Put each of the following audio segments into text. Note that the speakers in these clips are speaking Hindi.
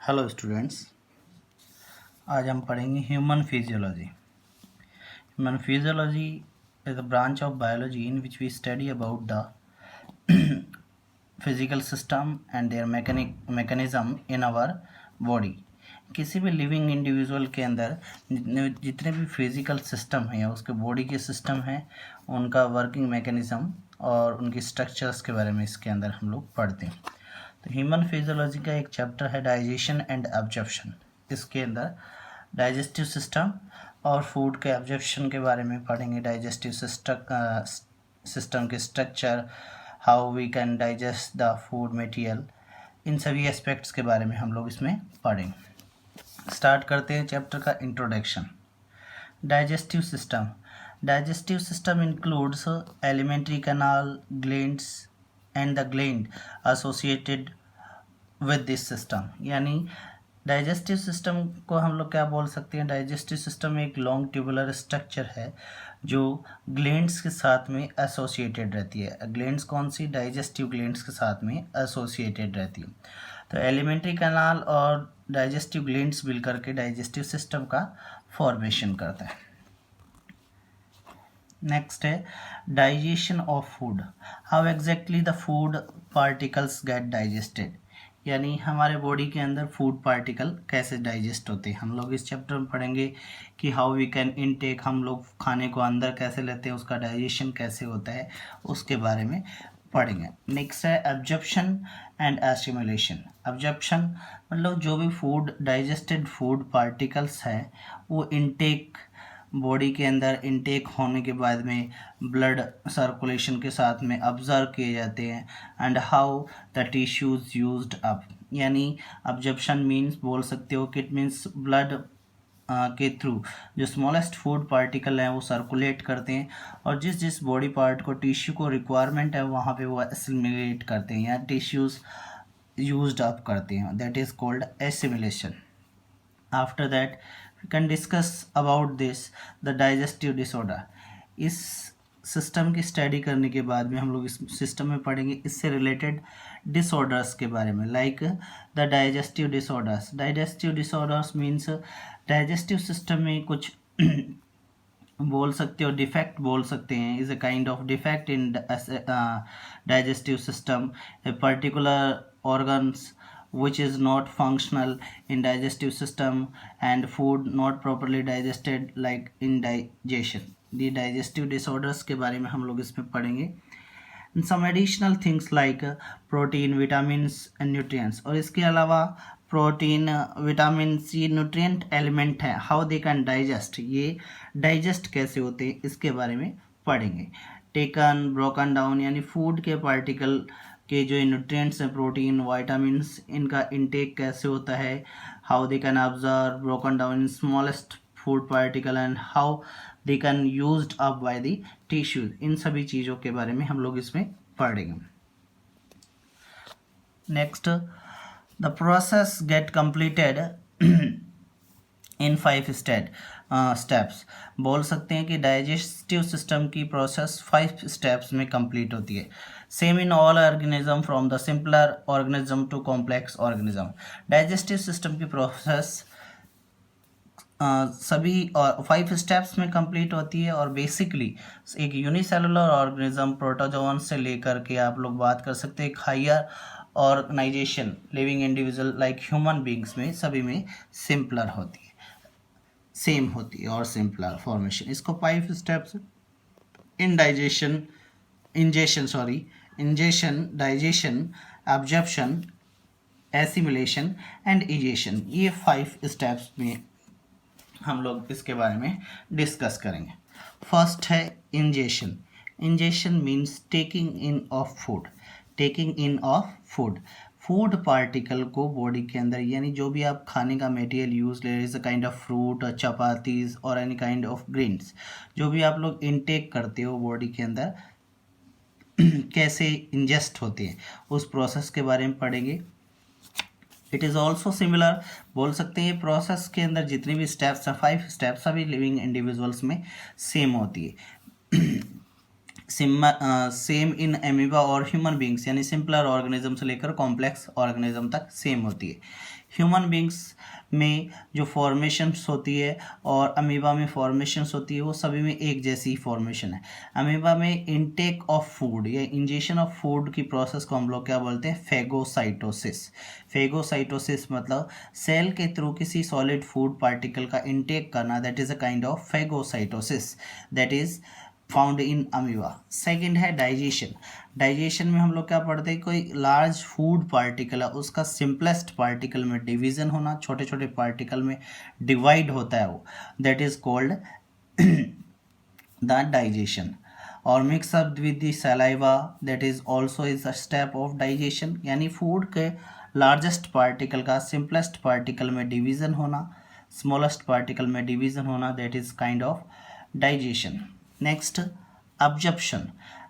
हेलो स्टूडेंट्स, आज हम पढ़ेंगे human physiology. Human physiology is a branch of biology in which we study about the physical system and their mechanism in our body. किसी भी लिविंग इंडिविजुअल के अंदर जितने भी फिजिकल सिस्टम हैं या उसके बॉडी के सिस्टम हैं, उनका वर्किंग मैकेनिज्म और उनकी स्ट्रक्चर्स के बारे में इसके अंदर हम लोग पढ़ते हैं। तो ह्यूमन फिजियोलॉजी का एक चैप्टर है डाइजेशन एंड एब्जॉर्प्शन। इसके अंदर डाइजेस्टिव सिस्टम और फूड के एब्जॉर्प्शन के बारे में पढ़ेंगे। डाइजेस्टिव सिस्टम के structure, how we can digest the food material, इन सभी एस्पेक्ट्स के बारे में हम लोग इसमें पढ़ेंगे। स्टार्ट करते हैं चैप्टर का introduction. Digestive system includes alimentary canal, glands and the gland associated with this system. यानी डाइजेस्टिव सिस्टम को हम लोग क्या बोल सकते हैं? डाइजेस्टिव सिस्टम एक लॉन्ग ट्यूबुलर स्ट्रक्चर है जो ग्लैंड्स के साथ में एसोसिएटेड रहती है। ग्लैंड्स कौन सी? डाइजेस्टिव ग्लैंड्स के साथ में एसोसिएटेड रहती है। तो एलिमेंट्री कैनाल और डाइजेस्टिव ग्लैंड्स मिलकर के डाइजेस्टिव सिस्टम का फॉर्मेशन करता है। नेक्स्ट है digestion of food. How exactly the food particles get digested. यानी हमारे बॉडी के अंदर फूड पार्टिकल कैसे डाइजेस्ट होते हैं। हम लोग इस चैप्टर में पढ़ेंगे कि हाउ वी कैन इनटेक, हम लोग खाने को अंदर कैसे लेते हैं, उसका डाइजेशन कैसे होता है, उसके बारे में पढ़ेंगे। नेक्स्ट है एब्जॉर्प्शन एंड एसिमिलेशन। एब्जॉर्प्शन मतलब जो भी फूड डाइजेस्टेड फूड पार्टिकल्स है वो इनटेक, बॉडी के अंदर इनटेक होने के बाद में ब्लड सर्कुलेशन के साथ में ऑब्जर्व किए जाते हैं। And how the tissues used up. यानी अब्जॉर्प्शन मीन्स बोल सकते हो कि इट मीन्स ब्लड के थ्रू जो स्मॉलेस्ट फूड पार्टिकल हैं वो सर्कुलेट करते हैं और जिस जिस बॉडी पार्ट को टिश्यू को रिक्वायरमेंट है वहाँ पे वो एसिमिलेट करते हैं या टिश्यूज यूज्ड अप करते हैं। That is called assimilation. After that we can discuss about this the digestive disorder। इस सिस्टम की स्टडी करने के बाद में हम लोग इस सिस्टम में पढ़ेंगे इससे रिलेटेड डिसऑर्डर्स के बारे में, like the digestive disorders. Digestive disorders means digestive system में कुछ बोल सकते हो डिफेक्ट बोल सकते हैं, is a kind of defect in digestive system, a particular organs which is not functional in digestive system and food not properly digested like indigestion। the digestive disorders के बारे में हम लोग इसमें पढ़ेंगे। some additional things like protein, vitamins and nutrients। और इसके अलावा protein, vitamin C nutrient element है, हाउ दे कैन डाइजेस्ट, ये डाइजेस्ट कैसे होते हैं इसके बारे में पढ़ेंगे। टेकन, ब्रोकन डाउन, यानी फूड के पार्टिकल के जो न्यूट्रिएंट्स हैं, प्रोटीन, वाइटामिन्स, इनका इनटेक कैसे होता है, how they can observe broken down in smallest food particle and how they can used up by the tissues. इन सभी चीज़ों के बारे में हम लोग इसमें पढ़ेंगे। Next, the process get completed in 5 steps. बोल सकते हैं कि डाइजेस्टिव सिस्टम की प्रोसेस 5 स्टेप्स में कंप्लीट होती है। Same in all organism from the simpler organism to complex organism. Digestive system की प्रोसेस सभी 5 स्टेप्स में कंप्लीट होती है और बेसिकली एक यूनिसेलुलर ऑर्गेनिज्म प्रोटोजोन से लेकर के आप लोग बात कर सकते हैं एक higher organisation living individual like human beings में सभी में सिंपलर होती है, सेम होती है और सिंपलर फॉर्मेशन। इसको 5 steps ingestion, digestion, absorption, assimilation and egestion, ये 5 स्टेप्स में हम लोग इसके बारे में डिस्कस करेंगे। फर्स्ट है ingestion. Ingestion means taking in of food. Taking in of food particle को बॉडी के अंदर, यानी जो भी आप खाने का मटेरियल यूज ले रहे हैं, काइंड ऑफ फ्रूट, चपातीज और एनी काइंड ऑफ ग्रेन्स, जो भी आप लोग इनटेक करते हो बॉडी के अंदर कैसे इंजेस्ट होते हैं उस प्रोसेस के बारे में पढ़ेंगे। इट इज़ ऑल्सो सिमिलर, बोल सकते हैं प्रोसेस के अंदर जितनी भी स्टेप्स हैं 5 स्टेप्स सभी लिविंग इंडिविजुअल्स में सेम होती है। सेम इन एमीबा और ह्यूमन बींग्स, यानी सिंपलर ऑर्गेनिज्म से लेकर कॉम्प्लेक्स ऑर्गेनिज्म तक सेम होती है। ह्यूमन बींग्स में जो फॉर्मेशंस होती है और अमीबा में फॉर्मेशंस होती है वो सभी में एक जैसी फॉर्मेशन है। अमीबा में इनटेक ऑफ फूड या इंजेशन ऑफ फूड की प्रोसेस को हम लोग क्या बोलते हैं, फेगोसाइटोसिस। फेगोसाइटोसिस मतलब सेल के थ्रू किसी सॉलिड फूड पार्टिकल का इनटेक करना, that is a kind of phagocytosis, that is found in amoeba. Second है डाइजेशन। डाइजेशन में हम लोग क्या पढ़ते हैं, कोई लार्ज फूड पार्टिकल है उसका सिंपलेस्ट पार्टिकल में डिवीजन होना, छोटे छोटे पार्टिकल में डिवाइड होता है वो, that is called the digestion. और mix up with the saliva, that is also is a step of digestion, यानी फूड के लार्जेस्ट पार्टिकल का सिंपलेस्ट पार्टिकल में डिवीजन होना, स्मॉलेस्ट पार्टिकल में डिवीजन होना, that is kind of digestion. Next, absorption.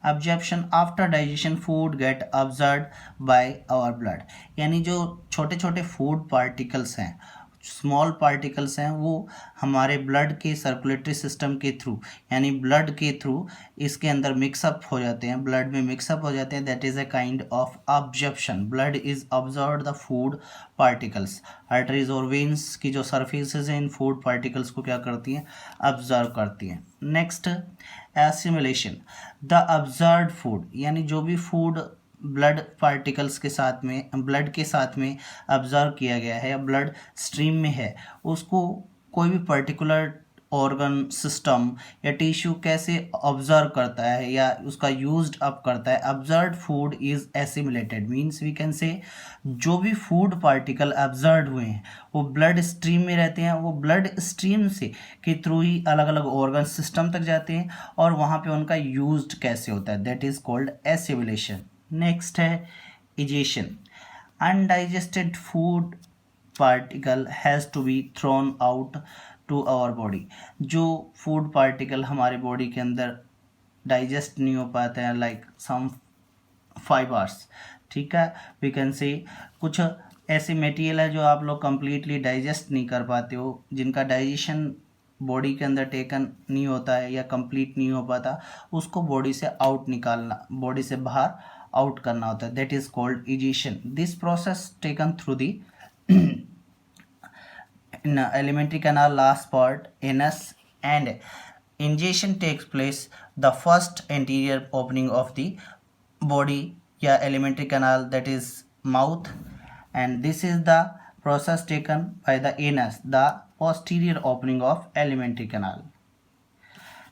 Absorption after digestion food get absorbed by our blood, यानी जो छोटे छोटे फूड पार्टिकल्स हैं, स्मॉल पार्टिकल्स हैं, वो हमारे ब्लड के सर्कुलेटरी सिस्टम के थ्रू, यानी ब्लड के थ्रू इसके अंदर मिक्सअप हो जाते हैं, ब्लड में मिक्सअप हो जाते हैं, that is a kind of absorption. Blood is absorb the food particles. Arteries और वेन्स की जो सर्फेसेस हैं इन फूड पार्टिकल्स को क्या करती हैं, ऑब्जर्व करती हैं। Next, assimilation. The observed food, यानी जो भी फूड ब्लड पार्टिकल्स के साथ में, ब्लड के साथ में ऑब्जर्व किया गया है या ब्लड स्ट्रीम में है, उसको कोई भी पर्टिकुलर ऑर्गन, सिस्टम या टिश्यू कैसे ऑब्जर्व करता है या उसका यूज्ड अप करता है। Observed food is assimilated, means we can say जो भी फूड पार्टिकल ऑब्जर्व हुए हैं वो ब्लड स्ट्रीम में रहते हैं, वो ब्लड स्ट्रीम से के थ्रू ही अलग अलग ऑर्गन सिस्टम तक जाते हैं और वहाँ पे उनका यूज्ड कैसे होता है, that is called assimilation. Next है egestion. Undigested food particle has to be thrown out to our body. जो फूड पार्टिकल हमारे बॉडी के अंदर डाइजेस्ट नहीं हो पाते हैं, लाइक सम फाइबर्स, ठीक है, वी कैन से कुछ ऐसे मटेरियल है जो आप लोग कंप्लीटली डाइजेस्ट नहीं कर पाते हो, जिनका डाइजेशन बॉडी के अंदर टेकन नहीं होता है या कंप्लीट नहीं हो पाता, उसको बॉडी से आउट निकालना, बॉडी से बाहर आउट करना होता है, that is called egestion. This process taken through the alimentary canal, last part anus, and ingestion takes place the first anterior opening of the body या alimentary canal, that is mouth, and this is the process taken by the anus, the posterior opening of alimentary canal।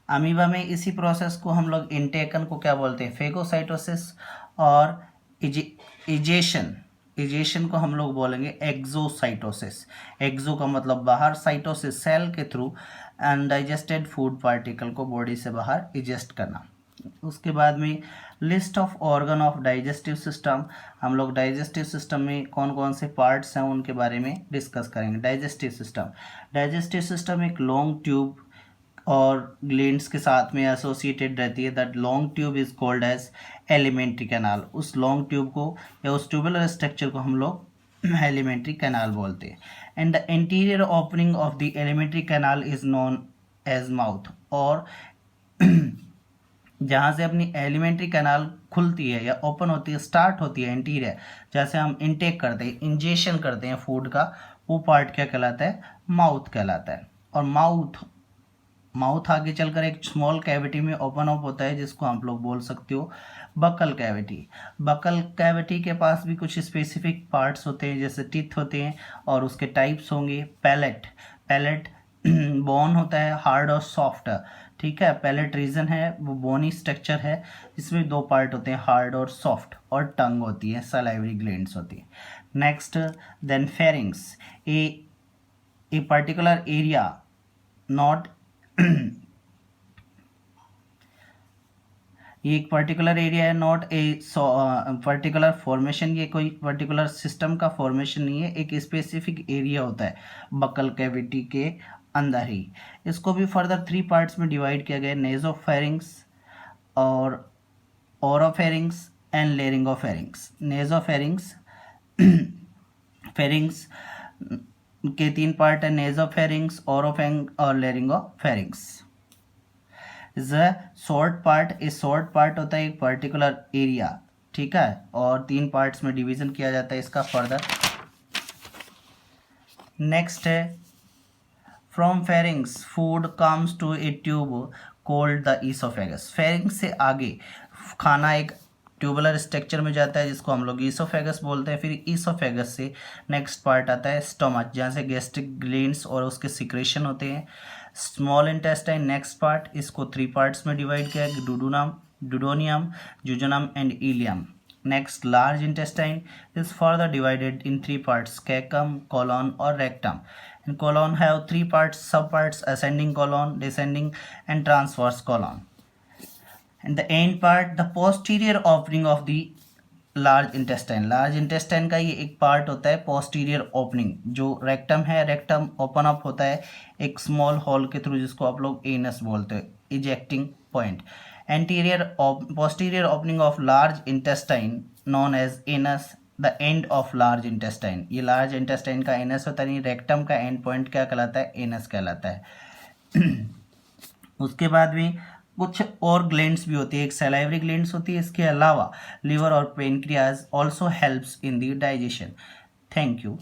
Amoeba में इसी प्रोसेस को हम लोग इंटेकन को क्या बोलते हैं, फेगोसाइटोसिस, और इजेशन, इजेशन को हम लोग बोलेंगे एक्सोसाइटोसिस। एक्सो का मतलब बाहर, साइटोसिस सेल के थ्रू अनडाइजेस्टेड फूड पार्टिकल को बॉडी से बाहर इजेस्ट करना। उसके बाद में list of organ of digestive system, हम लोग डाइजेस्टिव सिस्टम में कौन कौन से पार्ट्स हैं उनके बारे में डिस्कस करेंगे। डाइजेस्टिव सिस्टम, डाइजेस्टिव सिस्टम एक लॉन्ग ट्यूब और ग्लैंड्स के साथ में एसोसिएटेड रहती है, that long tube is called as alimentary canal. उस लॉन्ग ट्यूब को या उस ट्यूबुलर स्ट्रक्चर को हम लोग एलिमेंट्री कैनाल बोलते हैं। And the interior opening of the alimentary canal is known as mouth, और जहाँ से अपनी एलिमेंट्री कैनाल खुलती है या ओपन होती है, स्टार्ट होती है इंटीरियर, जैसे हम इनटेक करते हैं, इंजेशन करते हैं फूड का, वो पार्ट क्या कहलाता है, माउथ कहलाता है। और माउथ आगे चलकर एक स्मॉल कैविटी में ओपन अप होता है, जिसको आप लोग बोल सकते हो बकल कैविटी। बकल कैविटी के पास भी कुछ स्पेसिफिक पार्ट्स होते हैं, जैसे टीथ होते हैं और उसके टाइप्स होंगे। पैलेट बोन होता है, हार्ड और सॉफ्ट, ठीक है। पैलेट रीजन है वो बोनी स्ट्रक्चर है, इसमें दो पार्ट होते हैं, हार्ड और सॉफ्ट, और टंग होती है, सलाइवरी ग्लैंड्स होती है। Next, then pharynx, a particular area not ये एक पर्टिकुलर एरिया है, नॉट ए पर्टिकुलर फॉर्मेशन, ये कोई पर्टिकुलर सिस्टम का फॉर्मेशन नहीं है, एक स्पेसिफिक एरिया होता है बकल कैविटी के अंदर ही। इसको भी फर्दर 3 पार्ट्स में डिवाइड किया गया है, नेजोफेरिंग्स और oropharynx and laryngopharynx. Nasopharynx pharynx के 3 पार्ट है, नेजोफेरिंग्स, ओरोफेरिंग और laryngopharynx. Is a short part. इस शॉर्ट पार्ट होता है एक पर्टिकुलर एरिया, ठीक है, और 3 पार्ट्स में डिवीजन किया जाता है इसका फर्दर। नेक्स्ट है from pharynx food comes to a tube called the oesophagus. Pharynx से आगे खाना एक ट्यूबुलर स्ट्रक्चर में जाता है जिसको हम लोग ईसोफेगस बोलते हैं। फिर ईसोफेगस से नेक्स्ट पार्ट आता है स्टमक, जहाँ से गैस्ट्रिक ग्लैंड्स और उसके सिक्रेशन होते हैं। स्मॉल इंटेस्टाइन नेक्स्ट पार्ट, इसको 3 पार्ट्स में डिवाइड किया है, duodenum, jejunum and ileum. Next large intestine is further divided in 3 parts, caecum, colon और rectum. And colon have 3 parts, subparts, ascending colon, descending and transverse colon. And the end part, the posterior opening of the large intestine. Large intestine का ये एक पार्ट होता है पोस्टीरियर ओपनिंग, जो रेक्टम है, रेक्टम ओपन अप होता है एक स्मॉल होल के थ्रू जिसको आप लोग एनस बोलते हैं, ejecting point. Anterior posterior opening of large intestine known as anus, the end of large intestine. ये लार्ज इंटेस्टाइन का एनस होता है, रेक्टम का एंड पॉइंट क्या कहलाता है, एनस कहलाता है। उसके बाद भी कुछ और ग्लैंड्स भी होती है, एक सैलाइवरी ग्लैंड्स होती है, इसके अलावा लिवर और pancreas also helps in the digestion. Thank you.